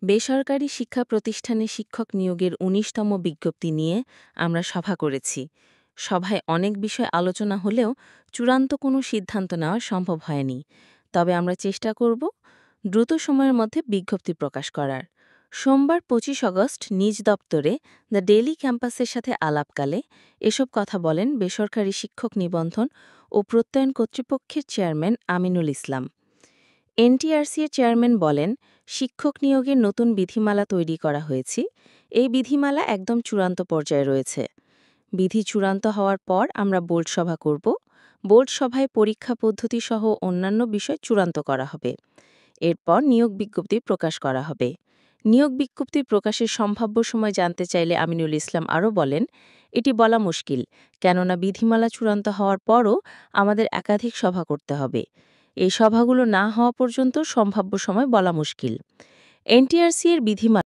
বেসরকারি শিক্ষা প্রতিষ্ঠানে শিক্ষক নিয়োগের ১৯তম বিজ্ঞপ্তি নিয়ে আমরা সভা করেছি। সভায় অনেক বিষয় আলোচনা হলেও চূড়ান্ত কোনো সিদ্ধান্ত নেওয়া সম্ভব হয়নি। তবে আমরা চেষ্টা করব দ্রুত সময়ের মধ্যে বিজ্ঞপ্তি প্রকাশ করার। সোমবার ২৫ আগস্ট নিজ দপ্তরে দ্য ডেইলি ক্যাম্পাসের সাথে আলাপকালে এসব কথা বলেন বেসরকারি শিক্ষক নিবন্ধন ও প্রত্যয়ন কর্তৃপক্ষের চেয়ারম্যান আমিনুল ইসলাম। এনটিআরসি এর চেয়ারম্যান বলেন, শিক্ষক নিয়োগের নতুন বিধিমালা তৈরি করা হয়েছে। এই বিধিমালা একদম চূড়ান্ত পর্যায়ে রয়েছে। বিধি চূড়ান্ত হওয়ার পর আমরা বোর্ড সভা করব। বোর্ড সভায় পরীক্ষা পদ্ধতি সহ অন্যান্য বিষয় চূড়ান্ত করা হবে। এরপর নিয়োগ বিজ্ঞপ্তি প্রকাশ করা হবে। নিয়োগ বিজ্ঞপ্তি প্রকাশের সম্ভাব্য সময় জানতে চাইলে আমিনুল ইসলাম আরও বলেন, এটি বলা মুশকিল, কেননা বিধিমালা চূড়ান্ত হওয়ার পরও আমাদের একাধিক সভা করতে হবে। এই সভাগুলো না হওয়া পর্যন্ত সম্ভাব্য সময় বলা মুশকিল। এনটিআরসি এর বিধিমালা